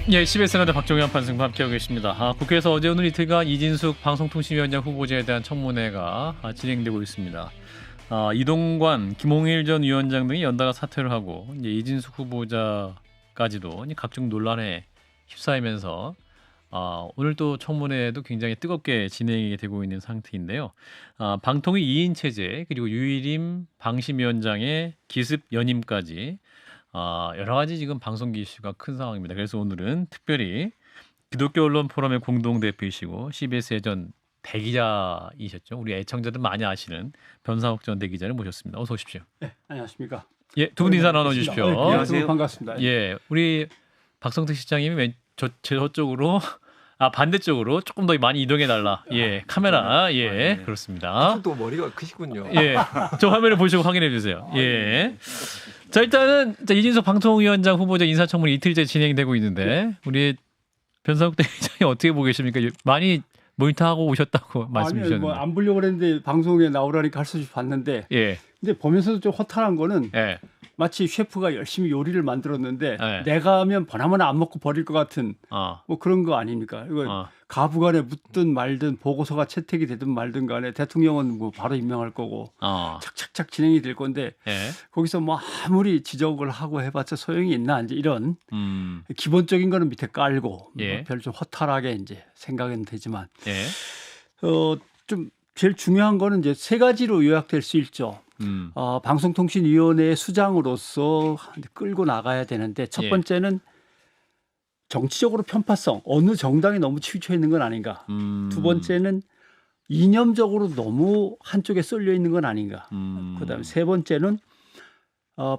예, CBS 라디오 박종현 판승과 함께하고 계십니다. 국회에서 어제 오늘 이틀간 이진숙 방송통신위원장 후보자에 대한 청문회가 진행되고 있습니다. 이동관, 김홍일 전 위원장 등이 연달아 사퇴를 하고 이제 이진숙 후보자까지도 각종 논란에 휩싸이면서 오늘 또 청문회도 굉장히 뜨겁게 진행이 되고 있는 상태인데요. 방통위 2인 체제 그리고 유일임 방심위원장의 기습 연임까지 여러 가지 지금 방송기 이슈가 큰 상황입니다. 그래서 오늘은 특별히 기독교 언론 포럼의 공동 대표이시고 CBS 예전 대기자이셨죠. 우리 애청자들 많이 아시는 변상욱 전 대기자를 모셨습니다. 어서 오십시오. 네, 안녕하십니까. 예, 두 분 인사 나눠주십시오. 네, 안녕하세요. 반갑습니다. 예, 우리 박성택 시장님이 저쪽으로 반대쪽으로 조금 더 많이 이동해 달라. 예, 카메라. 예, 네. 그렇습니다. 또 머리가 크시군요. 예, 저 화면을 보시고 확인해 주세요. 예. 자, 일단은 이진숙 방통위원장 후보자 인사청문회 이틀째 진행되고 있는데 우리 변상욱 대기자님 어떻게 보고 계십니까? 많이 모니터하고 오셨다고 말씀 주셨는데. 뭐 안 보려고 그랬는데 방송에 나오라니까 할 수 없이 봤는데. 예. 근데 보면서도 좀 허탈한 거는 예. 마치 셰프가 열심히 요리를 만들었는데 예. 내가 하면 보나마나 안 먹고 버릴 것 같은 뭐 그런 거 아닙니까? 이거 가부간에 묻든 말든 보고서가 채택이 되든 말든 간에 대통령은 뭐 바로 임명할 거고 착착착 진행이 될 건데 예. 거기서 뭐 아무리 지적을 하고 해봤자 소용이 있나 이제 이런 기본적인 거는 밑에 깔고 예. 별 좀 허탈하게 이제 생각은 되지만 예. 좀 제일 중요한 거는 이제 세 가지로 요약될 수 있죠. 방송통신위원회의 수장으로서 끌고 나가야 되는데 첫 번째는 정치적으로 편파성, 어느 정당이 너무 치우쳐 있는 건 아닌가. 두 번째는 이념적으로 너무 한쪽에 쏠려 있는 건 아닌가. 그다음에 세 번째는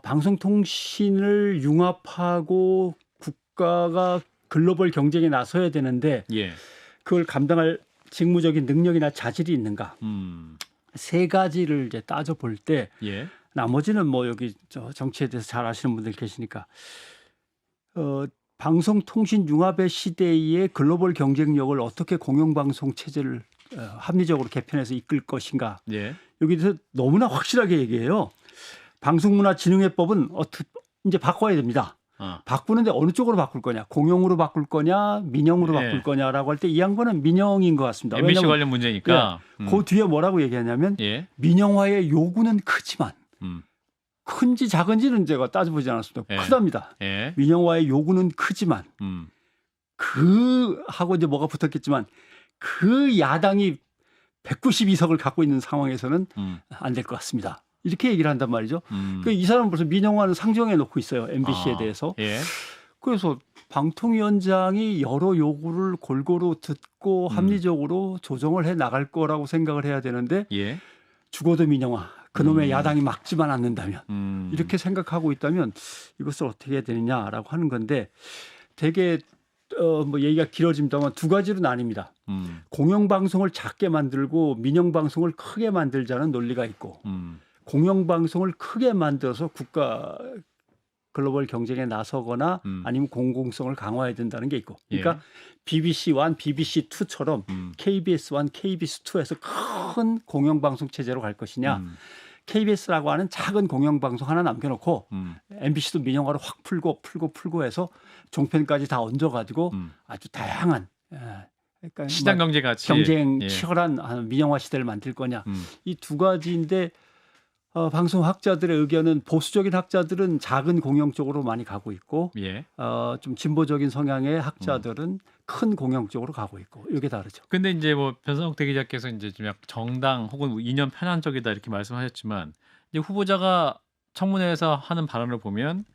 방송통신을 융합하고 국가가 글로벌 경쟁에 나서야 되는데 그걸 감당할 직무적인 능력이나 자질이 있는가. 세 가지를 이제 따져볼 때 나머지는 뭐 여기 정치에 대해서 잘 아시는 분들 계시니까 방송통신 융합의 시대의 글로벌 경쟁력을 어떻게 공영방송 체제를 합리적으로 개편해서 이끌 것인가. 여기서 너무나 확실하게 얘기해요. 방송문화진흥회법은 이제 바꿔야 됩니다. 바꾸는데 어느 쪽으로 바꿀 거냐, 공영으로 바꿀 거냐, 민영으로 바꿀 거냐라고 할 때 이 양반은 민영인 것 같습니다. MBC 관련 문제니까. 그 뒤에 뭐라고 얘기하냐면 민영화의 요구는 크지만 큰지 작은지는 제가 따져보지 않았습니다. 크답니다. 민영화의 요구는 크지만 그 하고 이제 뭐가 붙었겠지만 그 야당이 192석을 갖고 있는 상황에서는 안 될 것 같습니다. 이렇게 얘기를 한단 말이죠. 이 사람은 벌써 민영화는 상정해 놓고 있어요. MBC에 대해서. 그래서 방통위원장이 여러 요구를 골고루 듣고 합리적으로 조정을 해 나갈 거라고 생각을 해야 되는데 죽어도 민영화. 그놈의 야당이 막지만 않는다면 이렇게 생각하고 있다면 이것을 어떻게 해야 되느냐라고 하는 건데 되게 뭐 얘기가 길어집니다만 두 가지로 나뉩니다. 공영방송을 작게 만들고 민영방송을 크게 만들자는 논리가 있고 공영방송을 크게 만들어서 국가 글로벌 경쟁에 나서거나 아니면 공공성을 강화해야 된다는 게 있고 그러니까 BBC1, BBC2처럼 KBS1, KBS2에서 큰 공영방송 체제로 갈 것이냐 KBS라고 하는 작은 공영방송 하나 남겨놓고 MBC도 민영화로 확 풀고 해서 종편까지 다 얹어가지고 아주 다양한 그러니까 시장 경제 가치 경쟁 치열한 민영화 시대를 만들 거냐 이 두 가지인데 방송학자들의 의견은 보수적인 학자들은 작은 공영 쪽으로 많이 가고 있고 좀 진보적인 성향의 학자들은 큰 공영 쪽으로 가고 있고 이게 다르죠. 근데 이제 뭐 변상욱 대기자께서 이제 좀 약간 정당 혹은 이념 편향적이다 이렇게 말씀하셨지만 이제 후보자가 청문회에서 하는 발언을 보면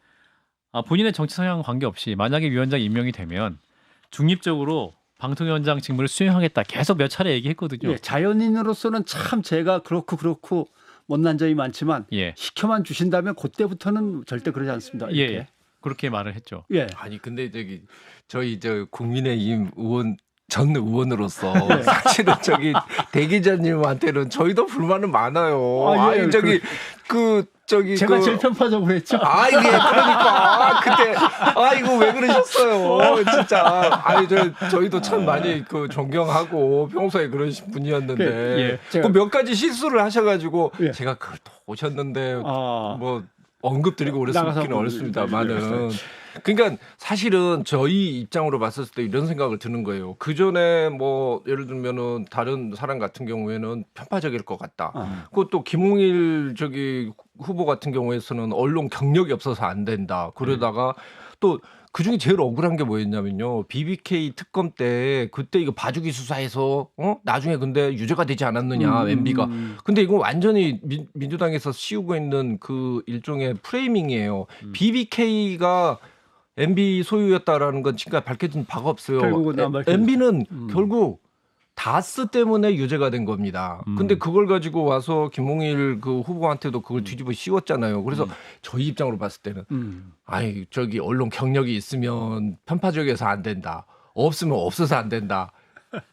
본인의 정치 성향 관계없이 만약에 위원장 임명이 되면 중립적으로 방통위원장 직무를 수행하겠다 계속 몇 차례 얘기했거든요. 자연인으로서는 참 제가 그렇고 못난 점이 많지만 시켜만 주신다면 그때부터는 절대 그러지 않습니다. 이렇게. 그렇게 말을 했죠. 아니 근데 저희 국민의힘 의원 전 의원으로서 사실은 대기자님한테는 저희도 불만은 많아요. 제가 제일 편파적으로 했죠. 그러니까 그때 이거 왜 그러셨어요? 진짜 저희도 참 많이 존경하고 평소에 그러신 분이었는데 몇 가지 실수를 하셔가지고 제가 그걸 또 오셨는데 뭐 언급드리고 그랬으면 어렵습니다만은 그러니까 사실은 저희 입장으로 봤을 때 이런 생각을 드는 거예요. 그 전에 뭐 예를 들면은 다른 사람 같은 경우에는 편파적일 것 같다. 그것도 김홍일 후보 같은 경우에서는 언론 경력이 없어서 안 된다. 그러다가 또 그중에 제일 억울한 게 뭐였냐면요. BBK 특검 때 그때 이거 봐주기 수사해서 나중에 근데 유죄가 되지 않았느냐 MB가. 근데 이거 완전히 민주당에서 씌우고 있는 그 일종의 프레이밍이에요. BBK가 MB 소유였다라는 건 지금까지 밝혀진 바가 없어요. MB는 결국 다스 때문에 유죄가 된 겁니다. 근데 그걸 가지고 와서 김홍일 그 후보한테도 그걸 뒤집어 씌웠잖아요. 그래서 저희 입장으로 봤을 때는 아이 언론 경력이 있으면 편파적이어서 안 된다. 없으면 없어서 안 된다.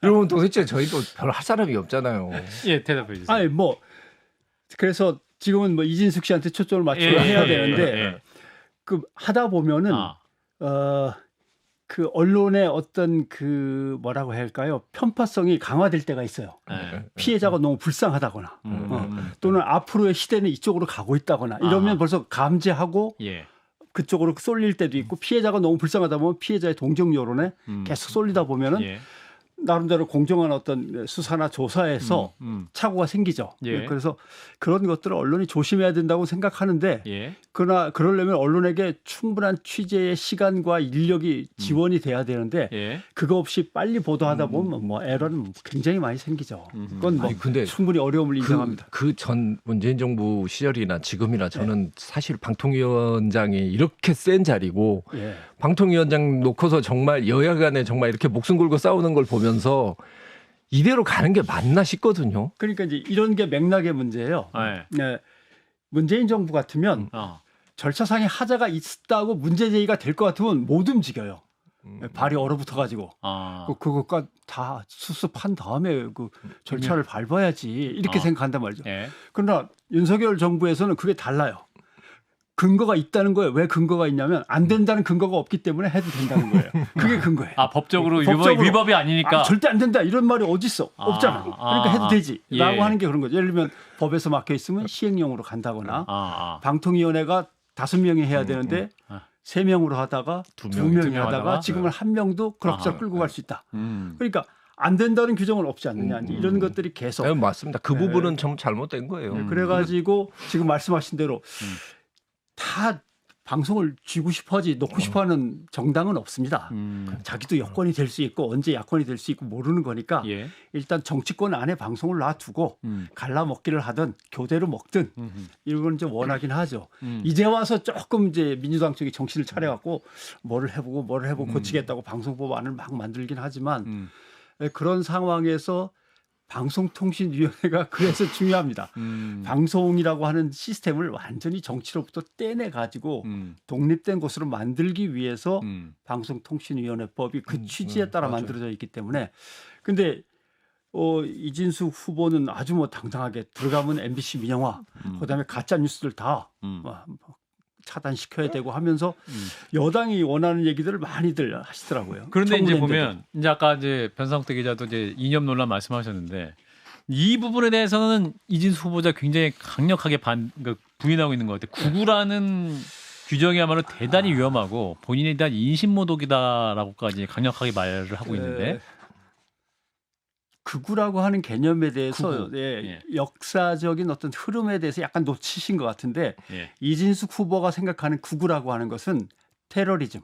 이러면 도대체 저희도 별 할 사람이 없잖아요. 예, 대답해 주세요. 아니 뭐 그래서 지금은 뭐 이진숙 씨한테 초점을 맞춰 해야 되는데 그 하다 보면은 그 언론의 어떤 그 뭐라고 해야 할까요? 편파성이 강화될 때가 있어요. 피해자가 너무 불쌍하다거나 또는 앞으로의 시대는 이쪽으로 가고 있다거나 이러면 벌써 감지하고 그쪽으로 쏠릴 때도 있고 피해자가 너무 불쌍하다 보면 피해자의 동정 여론에 계속 쏠리다 보면은 나름대로 공정한 어떤 수사나 조사에서 착오가 생기죠. 그래서 그런 것들을 언론이 조심해야 된다고 생각하는데 그러나 그러려면 언론에게 충분한 취재의 시간과 인력이 지원이 돼야 되는데 그거 없이 빨리 보도하다 보면 뭐 에러는 굉장히 많이 생기죠. 그건 뭐 근데 충분히 어려움을 인정합니다. 그 전 문재인 정부 시절이나 지금이나 저는 사실 방통위원장이 이렇게 센 자리고 방통위원장 놓고서 정말 여야 간에 정말 이렇게 목숨 걸고 싸우는 걸 보면서 이대로 가는 게 맞나 싶거든요. 그러니까 이제 이런 게 맥락의 문제예요. 문재인 정부 같으면 절차상의 하자가 있다고 문제 제기가 될 것 같으면 못 움직여요. 발이 얼어붙어가지고 그것과 다 수습한 다음에 그 절차를 밟아야지 이렇게 생각한단 말이죠. 그러나 윤석열 정부에서는 그게 달라요. 근거가 있다는 거예요. 왜 근거가 있냐면 안 된다는 근거가 없기 때문에 해도 된다는 거예요. 그게 근거예요. 법적으로 위법이 아니니까. 절대 안 된다 이런 말이 어디 있어? 없잖아. 그러니까 해도 되지라고 하는 게 그런 거죠. 예를 들면 법에서 막혀 있으면 시행령으로 간다거나 방통위원회가 5명이 해야 되는데 3명으로 하다가 2명이 하다가 지금은 1명도 그럭저럭 끌고 갈 수 있다. 그러니까 안 된다는 규정은 없지 않느냐. 이런 것들이 계속. 맞습니다. 그 부분은 좀 잘못된 거예요. 그래가지고 지금 말씀하신 대로 다 방송을 쥐고 싶어하지 놓고 싶어하는 정당은 없습니다. 자기도 여권이 될 수 있고 언제 야권이 될 수 있고 모르는 거니까 일단 정치권 안에 방송을 놔두고 갈라먹기를 하든 교대로 먹든 이런 건 좀 원하긴 하죠. 이제 와서 조금 이제 민주당 쪽이 정신을 차려갖고 뭐를 해보고 고치겠다고 방송법안을 막 만들긴 하지만 그런 상황에서 방송통신위원회가 그래서 중요합니다. 방송이라고 하는 시스템을 완전히 정치로부터 떼내 가지고 독립된 곳으로 만들기 위해서 방송통신위원회법이 그 취지에 따라 만들어져 있기 때문에 근데 이진숙 후보는 아주 뭐 당당하게 들어가면 MBC 민영화 그다음에 가짜 뉴스들 다 차단시켜야 되고 하면서 여당이 원하는 얘기들을 많이들 하시더라고요. 그런데 이제 보면 이제 아까 이제 변상태 기자도 이제 이념 논란 말씀하셨는데 이 부분에 대해서는 이진수 후보자 굉장히 강력하게 부인하고 있는 것 같아요. 구구라는 규정이야말로 대단히 위험하고 본인에 대한 인신모독이다라고까지 강력하게 말을 하고 있는데 극우라고 하는 개념에 대해서 역사적인 어떤 흐름에 대해서 약간 놓치신 것 같은데 이진숙 후보가 생각하는 극우라고 하는 것은 테러리즘,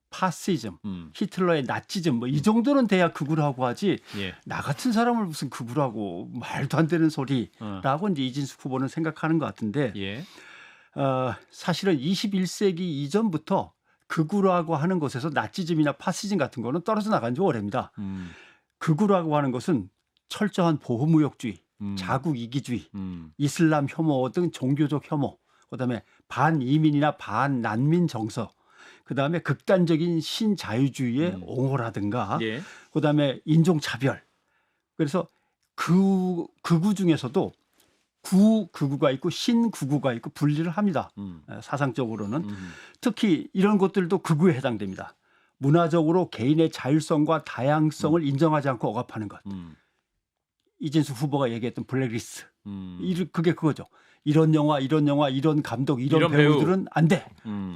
파시즘, 히틀러의 나치즘 뭐 이 정도는 돼야 극우라고 하지 나 같은 사람을 무슨 극우라고 말도 안 되는 소리라고 이제 이진숙 후보는 생각하는 것 같은데 사실은 21세기 이전부터 극우라고 하는 것에서 나치즘이나 파시즘 같은 거는 떨어져 나간 지 오래입니다. 극우라고 하는 것은 철저한 보호무역주의, 자국 이기주의, 이슬람 혐오 등 종교적 혐오, 그다음에 반이민이나 반난민 정서, 그다음에 극단적인 신자유주의의 옹호라든가, 그다음에 인종차별. 그래서 극우 중에서도 구극우가 있고 신극우가 있고 분리를 합니다. 사상적으로는. 특히 이런 것들도 극우에 해당됩니다. 문화적으로 개인의 자율성과 다양성을 인정하지 않고 억압하는 것. 이진숙 후보가 얘기했던 블랙리스트. 그게 그거죠. 이런 영화, 이런 감독, 이런 배우들은 안 돼.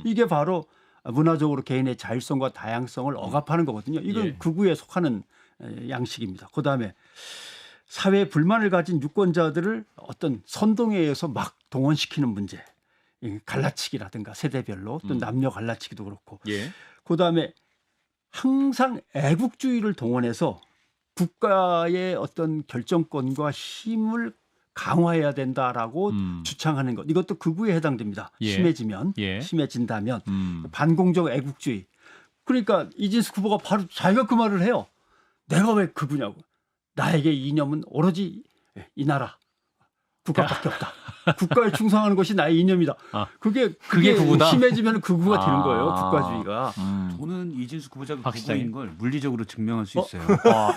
이게 바로 문화적으로 개인의 자율성과 다양성을 억압하는 거거든요. 이건 예. 극우에 속하는 양식입니다. 그다음에 사회에 불만을 가진 유권자들을 어떤 선동에 의해서 막 동원시키는 문제. 갈라치기라든가 세대별로 또 남녀 갈라치기도 그렇고. 예. 그다음에 항상 애국주의를 동원해서 국가의 어떤 결정권과 힘을 강화해야 된다라고 주창하는 것. 이것도 극우에 해당됩니다. 예. 심해지면 예. 심해진다면 반공적 애국주의. 그러니까 이진숙 후보가 바로 자기가 그 말을 해요. 내가 왜 극우냐고. 나에게 이념은 오로지 이 나라 국가밖에 없다. 국가에 충성하는 것이 나의 이념이다. 그게 극우다. 심해지면 극우가 되는 거예요. 국가주의가. 저는 이진숙 후보자가 극우인 걸 물리적으로 증명할 수 있어요.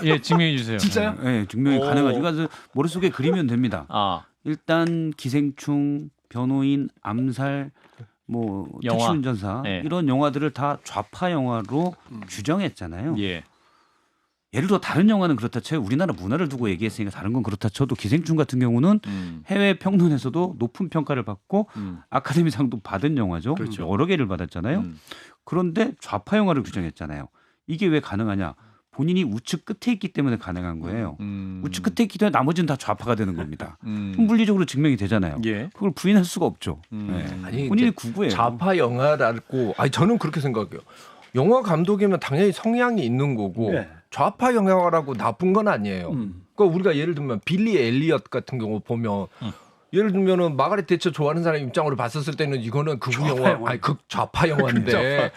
예, 증명해 주세요. 진짜요? 네, 증명이 가능하죠. 그러니까 머릿속에 그리면 됩니다. 일단 기생충, 변호인, 암살, 뭐 영화. 택시운전사 이런 영화들을 다 좌파 영화로 규정했잖아요. 예. 예를 들어 다른 영화는 그렇다 쳐요. 우리나라 문화를 두고 얘기했으니까 다른 건 그렇다 쳐도 기생충 같은 경우는 해외 평론에서도 높은 평가를 받고 아카데미상도 받은 영화죠. 그렇죠. 여러 개를 받았잖아요. 그런데 좌파 영화를 규정했잖아요. 이게 왜 가능하냐? 본인이 우측 끝에 있기 때문에 가능한 거예요. 우측 끝에 있기 때문에 나머지는 다 좌파가 되는 겁니다. 물리적으로 증명이 되잖아요. 예. 그걸 부인할 수가 없죠. 아니, 본인이 극우예요. 좌파 영화라고 저는 그렇게 생각해요. 영화 감독이면 당연히 성향이 있는 거고 좌파 영화라고 나쁜 건 아니에요. 그러니까 우리가 예를 들면 빌리 엘리엇 같은 경우 보면 예를 들면은 마가렛 대처 좋아하는 사람 입장으로 봤었을 때는 이거는 극우 영화, 아니 극좌파 영화인데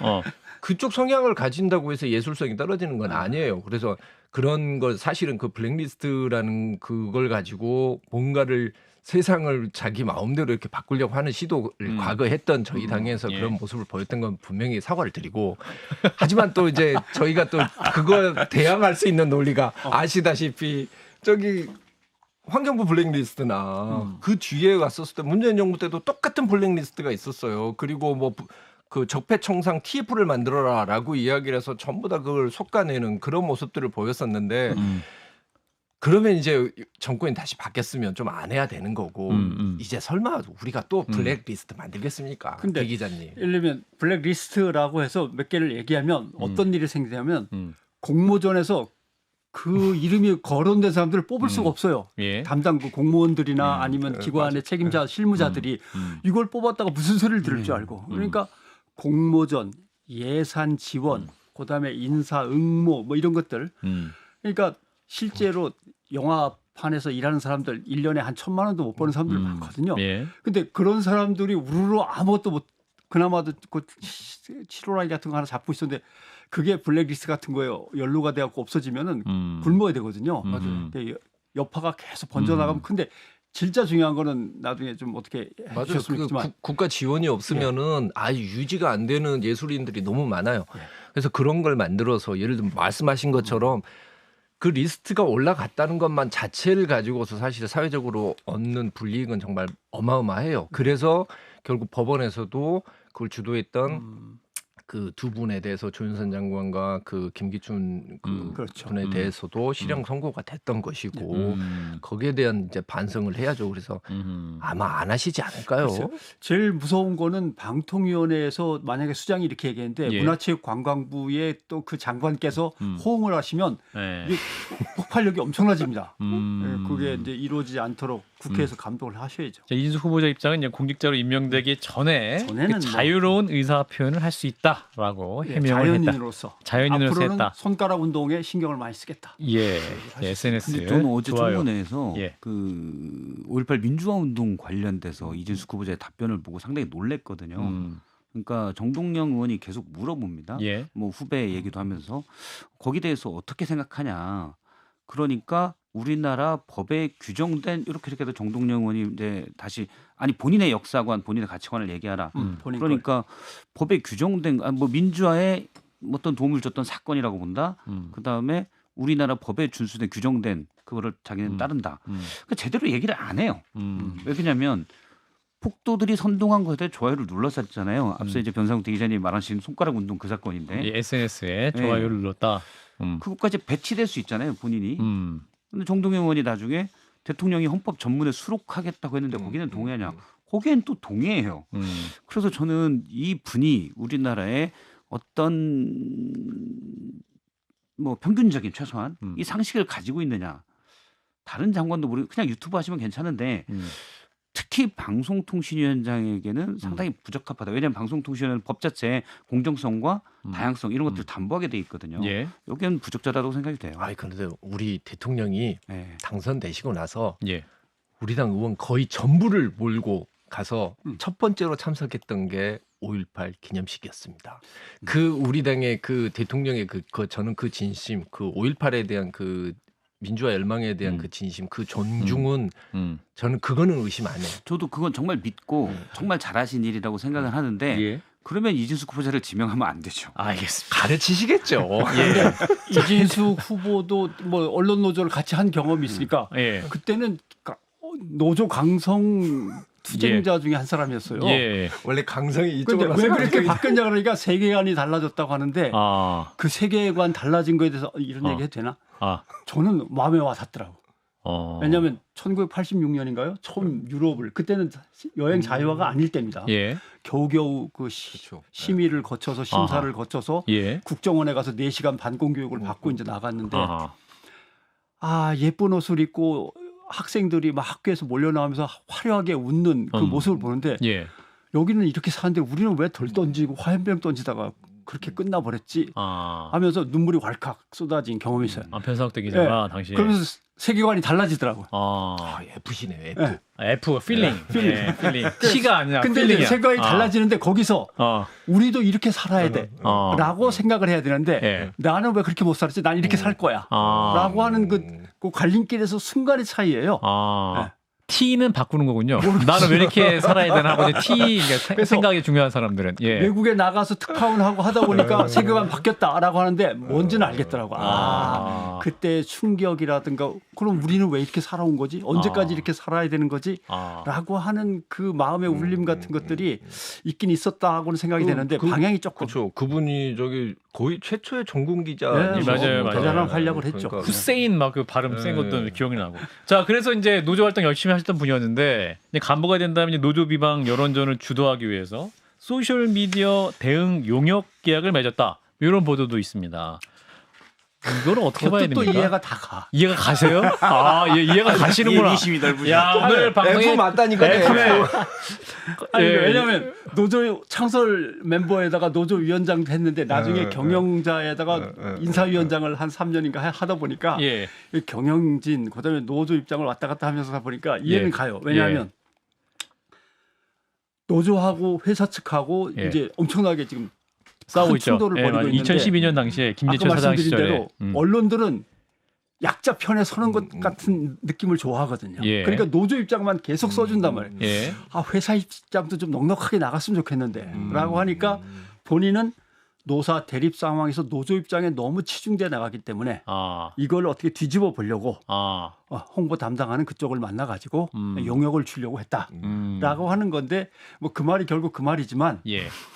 그쪽 성향을 가진다고 해서 예술성이 떨어지는 건 아니에요. 그래서 그런 걸 사실은 그 블랙리스트라는 그걸 가지고 뭔가를 세상을 자기 마음대로 이렇게 바꾸려고 하는 시도를 과거에 했던 저희 당에서 그런 모습을 보였던 건 분명히 사과를 드리고 하지만 또 이제 저희가 또 그걸 대항할 수 있는 논리가 아시다시피 저기 환경부 블랙리스트나 그 뒤에 갔었을 때 문재인 정부 때도 똑같은 블랙리스트가 있었어요. 그리고 뭐 그 적폐청산 TF를 만들어라라고 이야기를 해서 전부 다 그걸 솎아내는 그런 모습들을 보였었는데 그러면 이제 정권이 다시 바뀌었으면 좀 안 해야 되는 거고 이제 설마 우리가 또 블랙리스트 만들겠습니까? 근데 기자님. 예를 들면 블랙리스트라고 해서 몇 개를 얘기하면 어떤 일이 생기냐면 공모전에서 그 이름이 거론된 사람들을 뽑을 수가 없어요. 예. 담당 그 공무원들이나 아니면 기관의 책임자, 실무자들이 이걸 뽑았다가 무슨 소리를 들을 줄 알고. 그러니까 공모전, 예산 지원, 그다음에 인사 응모 뭐 이런 것들. 그러니까 실제로 영화판에서 일하는 사람들 1년에 한 1,000만 원도 못 버는 사람들 많거든요. 근데 그런 사람들이 우르르 아무것도 못 그나마도 그 7월 같은 거 하나 잡고 있었는데 그게 블랙리스트 같은 거예요. 연루가 돼갖고 없어지면은 굶어야 되거든요. 여파가 계속 번져나가면 근데 진짜 중요한 거는 나중에 좀 어떻게 해주셨으면 좋겠지만 국가 지원이 없으면은 아예 유지가 안 되는 예술인들이 너무 많아요. 그래서 그런 걸 만들어서 예를 들면 말씀하신 것처럼 그 리스트가 올라갔다는 것만 자체를 가지고서 사실 사회적으로 얻는 불이익은 정말 어마어마해요. 그래서 결국 법원에서도 그걸 주도했던 그 두 분에 대해서 조윤선 장관과 그 김기춘 그 그렇죠. 분에 대해서도 실형 선고가 됐던 것이고 거기에 대한 이제 반성을 해야죠. 그래서 아마 안 하시지 않을까요? 글쎄요. 제일 무서운 거는 방통위원회에서 만약에 수장이 이렇게 얘기했는데 문화체육관광부의 또 그 장관께서 호응을 하시면 이게 폭발력이 엄청나집니다. 그게 이제 이루어지지 않도록 국회에서 감독을 하셔야죠. 이진숙 후보자 입장은 이제 공직자로 임명되기 전에 그 자유로운 의사 표현을 할 수 있다라고 해명을 자연인으로서 자연인으로서 앞으로는 했다. 손가락 운동에 신경을 많이 쓰겠다. SNS에. 저는 어제 청문회에서 그 5.18 민주화 운동 관련돼서 이진숙 후보자의 답변을 보고 상당히 놀랬거든요. 그러니까 정동영 의원이 계속 물어봅니다. 뭐 후배 얘기도 하면서 거기에 대해서 어떻게 생각하냐. 그러니까 우리나라 법에 규정된 이렇게 해서 정동영 의원이 이제 다시 아니 본인의 역사관, 본인의 가치관을 얘기하라. 그러니까 법에 규정된 뭐 민주화에 어떤 도움을 줬던 사건이라고 본다. 그 다음에 우리나라 법에 준수된 규정된 그거를 자기는 따른다. 그러니까 제대로 얘기를 안 해요. 왜 그러냐면 폭도들이 선동한 것에 좋아요를 눌렀었잖아요. 앞서 이제 변상태 기자님이 말하신 손가락 운동 그 사건인데 SNS에 좋아요를 눌렀다. 그것까지 배치될 수 있잖아요, 본인이. 근데 정동영 의원이 나중에 대통령이 헌법 전문에 수록하겠다고 했는데 거기는 동의하냐? 거기엔 또 동의해요. 그래서 저는 이 분이 우리나라의 어떤 뭐 평균적인 최소한 이 상식을 가지고 있느냐. 다른 장관도 모르고 그냥 유튜브 하시면 괜찮은데 특히 방송통신위원장에게는 상당히 부적합하다. 왜냐하면 방송통신위원회는 법 자체에 공정성과 다양성 이런 것들을 담보하게 돼 있거든요. 예. 여기는 부적절하다고 생각이 돼요. 아니 그런데 우리 대통령이 당선되시고 나서 우리 당 의원 거의 전부를 몰고 가서 첫 번째로 참석했던 게 5.18 기념식이었습니다. 그 우리 당의 그 대통령의 저는 그 진심, 그 5.18에 대한 그 민주화 열망에 대한 그 진심, 그 존중은 저는 그거는 의심 안 해요. 저도 그건 정말 믿고 정말 잘하신 일이라고 생각을 하는데 그러면 이진숙 후보자를 지명하면 안 되죠. 알겠습니다. 가르치시겠죠. 이진숙 후보도 뭐 언론 노조를 같이 한 경험이 있으니까 그때는 노조 강성 투쟁자 중에 한 사람이었어요. 원래 강성이 이쪽으로 왜 그렇게 바뀌었냐 그러니까 세계관이 달라졌다고 하는데 그 세계관 달라진 거에 대해서 이런 얘기 해도 되나? 저는 마음에 와 닿더라고. 왜냐하면 1986년인가요? 처음 유럽을 그때는 여행 자유화가 아닐 때입니다. 겨우겨우 그 심의를 거쳐서 심사를 거쳐서 국정원에 가서 4시간 반공 교육을 받고 이제 나갔는데 예쁜 옷을 입고 학생들이 막 학교에서 몰려 나오면서 화려하게 웃는 그 모습을 보는데 여기는 이렇게 사는데 우리는 왜 덜 던지고 화염병 던지다가 그렇게 끝나버렸지 하면서 눈물이 왈칵 쏟아진 경험이 있어요. 변상욱 기자가 당시에. 그러면서 세계관이 달라지더라고요. F시네. F가 필링. 필링. T가 아니야. 근데 필링이야. 세계관이 달라지는데 거기서 우리도 이렇게 살아야 돼 라고 생각을 해야 되는데 나는 왜 그렇게 못 살았지? 난 이렇게 살 거야 라고 하는 그 갈림길에서 순간의 차이예요. T는 바꾸는 거군요. 나는 왜 이렇게 살아야 되나 하고 T 생각이 중요한 사람들은 외국에 나가서 특파원하고 하다 보니까 세계관 바뀌었다라고 하는데 뭔지는 알겠더라고. 그때 충격이라든가 그럼 우리는 왜 이렇게 살아온 거지? 언제까지 이렇게 살아야 되는 거지? 라고 하는 그 마음의 울림 같은 것들이 있긴 있었다고는 생각이 되는데 방향이 조금. 그렇죠. 그분이 저기 거의 최초의 전군 기자. 맞아요. 대단한 활약을 했죠. 그러니까. 후세인 막 그 발음 센 것도 기억이 나고. 자, 그래서 이제 노조 활동 열심히 하셨던 분이었는데 간부가 된다면 노조 비방 여론전을 주도하기 위해서 소셜 미디어 대응 용역 계약을 맺었다. 이런 보도도 있습니다. 이거는 어떻게 봐야 됩니까? 또 이해가 다 가. 이해가 가세요? 이해가 가시는구나. 이해심이 넓으시다. 야, 오늘 방송에 F 맞다니까. 왜냐하면 노조 창설 멤버에다가 노조 위원장도 했는데 나중에 경영자에다가 인사위원장을 한 3년인가 하다 보니까 경영진 그다음에 노조 입장을 왔다 갔다 하면서 하다 보니까 이해는 가요. 왜냐하면 노조하고 회사 측하고 이제 엄청나게 지금 싸우고 있죠. 충돌을 벌이고 있는데 2012년 당시에 김재철 사장 시절에 대로 언론들은 약자 편에 서는 것 같은 느낌을 좋아하거든요. 그러니까 노조 입장만 계속 써준단 말이에요. 회사 입장도 좀 넉넉하게 나갔으면 좋겠는데 라고 하니까 본인은 노사 대립 상황에서 노조 입장에 너무 치중돼 나가기 때문에 이걸 어떻게 뒤집어 보려고 홍보 담당하는 그쪽을 만나가지고 용역을 주려고 했다라고 하는 건데 뭐 그 말이 결국 그 말이지만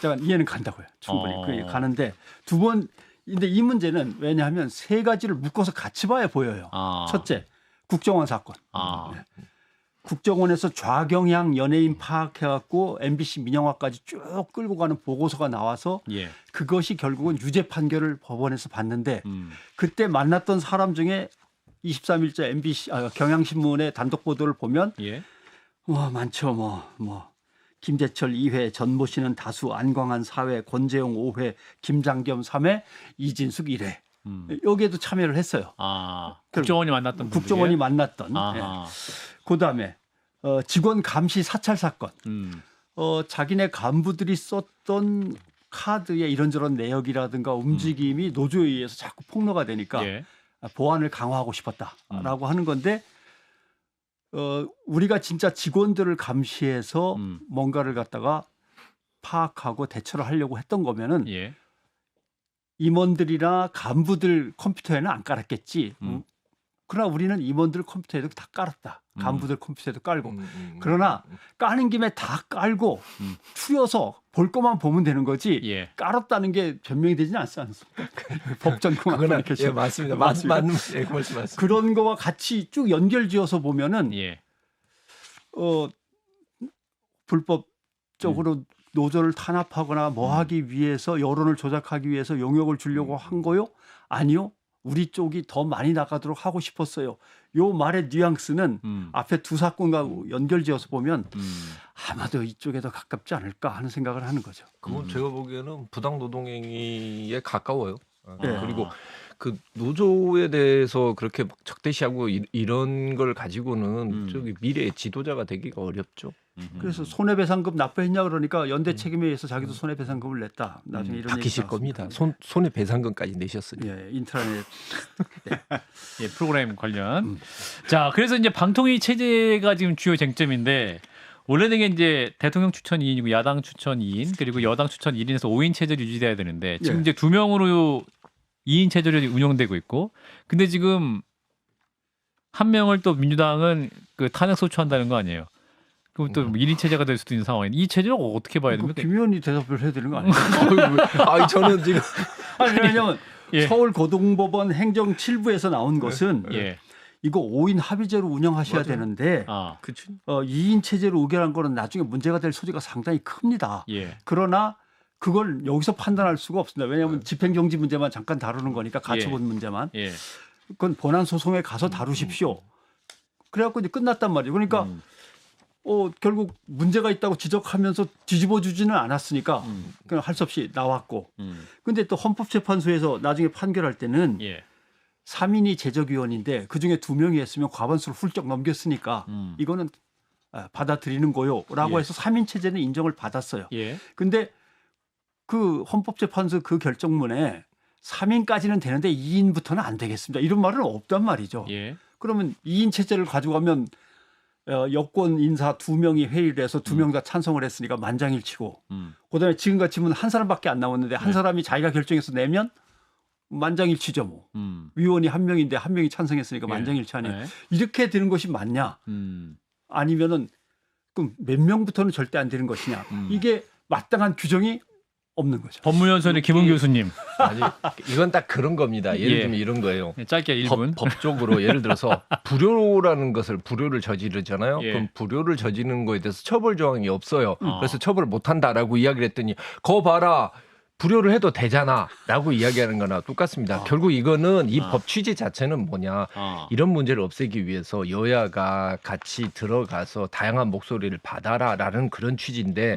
제가 이해는 간다고요. 충분히 가는데 두 번 근데 이 문제는 왜냐하면 세 가지를 묶어서 같이 봐야 보여요. 첫째, 국정원 사건. 국정원에서 좌경향 연예인 파악해갖고 MBC 민영화까지 쭉 끌고 가는 보고서가 나와서 그것이 결국은 유죄 판결을 법원에서 받는데 그때 만났던 사람 중에 23일자 MBC 경향신문의 단독 보도를 보면 많죠. 뭐 김재철 2회, 전모 씨는 다수, 안광한 4회, 권재용 5회, 김장겸 3회, 이진숙 1회. 여기에도 참여를 했어요. 국정원이 만났던 국정원이 만났던. 그다음에 직원 감시 사찰 사건. 자기네 간부들이 썼던 카드의 이런저런 내역이라든가 움직임이 노조에 의해서 자꾸 폭로가 되니까 보안을 강화하고 싶었다라고 하는 건데 우리가 진짜 직원들을 감시해서 뭔가를 갖다가 파악하고 대처를 하려고 했던 거면은 임원들이나 간부들 컴퓨터에는 안 깔았겠지. 그러나 우리는 임원들 컴퓨터에도 다 깔았다. 간부들 컴퓨터에도 깔고. 그러나 까는 김에 다 깔고 추려서 볼 것만 보면 되는 거지. 깔았다는 게 변명이 되지는 않습니까? 법전 커뮤니케이션. 맞습니다. 맞는 그런 거와 같이 쭉 연결지어서 보면은 불법적으로 노조를 탄압하거나 뭐 하기 위해서 여론을 조작하기 위해서 용역을 주려고 한 거요? 아니요. 우리 쪽이 더 많이 나가도록 하고 싶었어요. 요 말의 뉘앙스는 앞에 두 사건과 연결지어서 보면 아마도 이쪽에 더 가깝지 않을까 하는 생각을 하는 거죠. 그건 제가 보기에는 부당 노동행위에 가까워요. 그리고 그 노조에 대해서 그렇게 막 적대시하고 이런 걸 가지고는 저기 미래의 지도자가 되기가 어렵죠. 그래서 손해배상금 납부했냐 그러니까 연대 책임에 의해서 자기도 손해배상금을 냈다. 나중에 이런 바뀌실 겁니다. 손해배상금까지 내셨으니. 예, 인트라넷 네. 예, 프로그램 관련. 자, 그래서 이제 방통위 체제가 지금 주요 쟁점인데 원래는 이제 대통령 추천 2인이고 야당 추천 2인 그리고 여당 추천 1인에서 5인 체제로 유지돼야 되는데 지금 이제 2명으로 2인 체제로 운영되고 있고 근데 지금 한 명을 또 민주당은 그 탄핵 소추한다는 거 아니에요? 그럼 또 1인 체제가 될 수도 있는 상황인데 이 체제를 어떻게 봐야 됩니까? 김 의원이 대답을 해야 되는 거 아니에요? 아니 저는 지금 왜냐하면 서울고등법원 행정 7부에서 나온 것은 이거 5인 합의제로 운영하셔야 되는데 2인 체제로 의결한 거는 나중에 문제가 될 소지가 상당히 큽니다. 그러나 그걸 여기서 판단할 수가 없습니다. 왜냐하면 집행정지 문제만 잠깐 다루는 거니까 가처분 문제만. 그건 본안 소송에 가서 다루십시오. 그래갖고 이제 끝났단 말이에요. 그러니까 결국 문제가 있다고 지적하면서 뒤집어 주지는 않았으니까 그냥 할 수 없이 나왔고. 근데 또 헌법재판소에서 나중에 판결할 때는 3인이 제적위원인데 그중에 2명이 했으면 과반수를 훌쩍 넘겼으니까 이거는 받아들이는 거요라고 해서 3인 체제는 인정을 받았어요. 근데 그 헌법재판소 그 결정문에 3인까지는 되는데 2인부터는 안 되겠습니다. 이런 말은 없단 말이죠. 그러면 2인 체제를 가져가면 여권 인사 2명이 회의를 해서 2명 다 찬성을 했으니까 만장일치고 그다음에 지금같이면 한 사람밖에 안 남았는데 한 사람이 자기가 결정해서 내면 만장일치죠 뭐. 위원이 1명인데 1명이 찬성했으니까 만장일치 아니에요. 이렇게 되는 것이 맞냐? 아니면은 그럼 몇 명부터는 절대 안 되는 것이냐? 이게 마땅한 규정이 없는 거죠. 법무연수원의 김은 교수님. 아니 이건 딱 그런 겁니다. 예를 들면 이런 거예요. 짧게 1분. 법적으로 예를 들어서 불효를 저지르잖아요. 그럼 불효를 저지르는 거에 대해서 처벌 조항이 없어요. 그래서 처벌을 못한다라고 이야기를 했더니 거 봐라. 불효를 해도 되잖아라고 이야기하는 거나 똑같습니다. 결국 이거는 이 법 취지 자체는 뭐냐. 이런 문제를 없애기 위해서 여야가 같이 들어가서 다양한 목소리를 받아라라는 그런 취지인데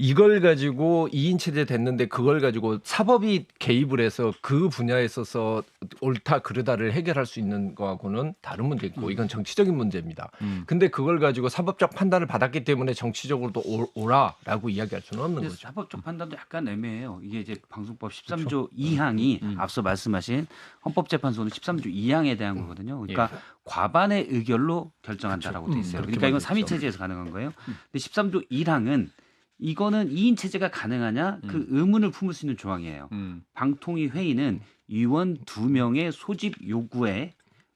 이걸 가지고 2인 체제 됐는데 그걸 가지고 사법이 개입을 해서 그 분야에 있어서 옳다 그르다를 해결할 수 있는 거하고는 다른 문제고 이건 정치적인 문제입니다. 근데 그걸 가지고 사법적 판단을 받았기 때문에 정치적으로도 옳아라고 이야기할 수는 없는 거죠. 사법적 판단도 약간 애매해요. 이게 이제 방송법 13조 2항이 앞서 말씀하신 헌법재판소는 13조 2항에 대한 거거든요. 그러니까 과반의 의결로 결정한다라고 돼 있어요. 그러니까 이건 3인 체제에서 가능한 거예요. 근데 13조 1항은 이거는 2인 체제가 가능하냐 그 의문을 품을 수 있는 조항이에요. 방통위 회의는 위원 2명의 소집 요구에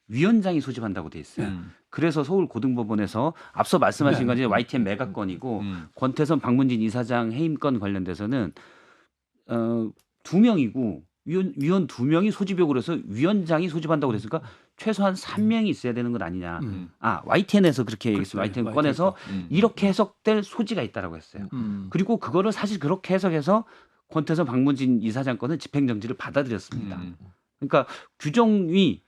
위원장이 소집한다고 돼 있어요. 그래서 서울고등법원에서 앞서 말씀하신 건 이제 YTN 매각건이고 권태선 박문진 이사장 해임건 관련돼서는 2명이고 위원 2명이 소집 요구를 해서 위원장이 소집한다고 됐으니까 최소한 3명이 있어야 되는 것 아니냐. YTN에서 그렇게 얘기했어요. YTN 건에서 이렇게 해석될 소지가 있다라고 했어요. 그리고 그거를 사실 그렇게 해석해서 권태선 박문진 이사장 건은 집행정지를 받아들였습니다. 그러니까 규정이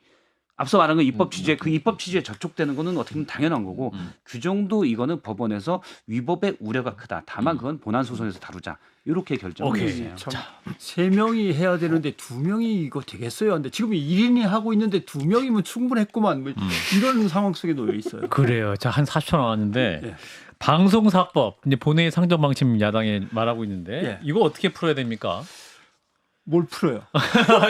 앞서 말한 건 입법 취지에 그 입법 취지에 저촉되는 거는 어떻게 보면 당연한 거고 규정도 이거는 법원에서 위법의 우려가 크다. 다만 그건 본안 소송에서 다루자. 이렇게 결정을 했어요. 3명이 해야 되는데 2명이 이거 되겠어요? 근데 지금 1인이 하고 있는데 2명이면 충분했구만. 뭐 이런 상황 속에 놓여 있어요. 그래요. 자, 한 40초 남았는데 방송사법 이제 본회의 상정 방침 야당에 말하고 있는데 이거 어떻게 풀어야 됩니까? 뭘 풀어요?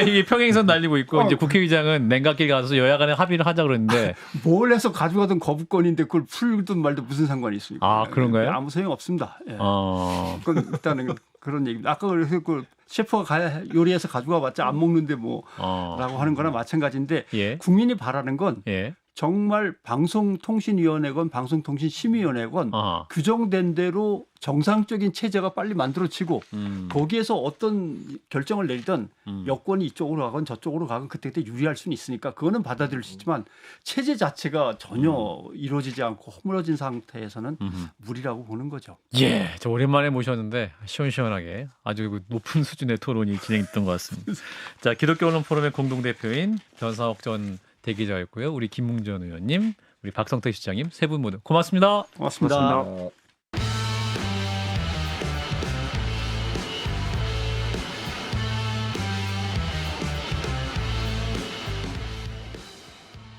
이게 평행선 날리고 있고 이제 국회의장은 냉각길 가서 여야 간에 합의를 하자 그러는데 뭘 해서 가져가던 거부권인데 그걸 풀든 말든 무슨 상관이 있습니까? 아 그런가요? 아무 소용 없습니다. 그건 일단은 그런 얘기입니다. 아까 그래서 그 셰프가 요리해서 가져와 봤자 안 먹는데 뭐라고 하는 거나 마찬가지인데 국민이 바라는 건 정말 방송통신위원회건 방송통신심의위원회건 규정된 대로 정상적인 체제가 빨리 만들어지고 거기에서 어떤 결정을 내리든 여권이 이쪽으로 가건 저쪽으로 가건 그때그때 유리할 수는 있으니까 그거는 받아들일 수 있지만 체제 자체가 전혀 이루어지지 않고 허물어진 상태에서는 무리라고 보는 거죠. 예, 저 오랜만에 모셨는데 시원시원하게 아주 높은 수준의 토론이 진행됐던 것 같습니다. 자, 기독교 언론 포럼의 공동대표인 변상욱 전 대기자였고요. 우리 김웅전 의원님, 우리 박성태 시장님 세 분 모두 고맙습니다. 고맙습니다.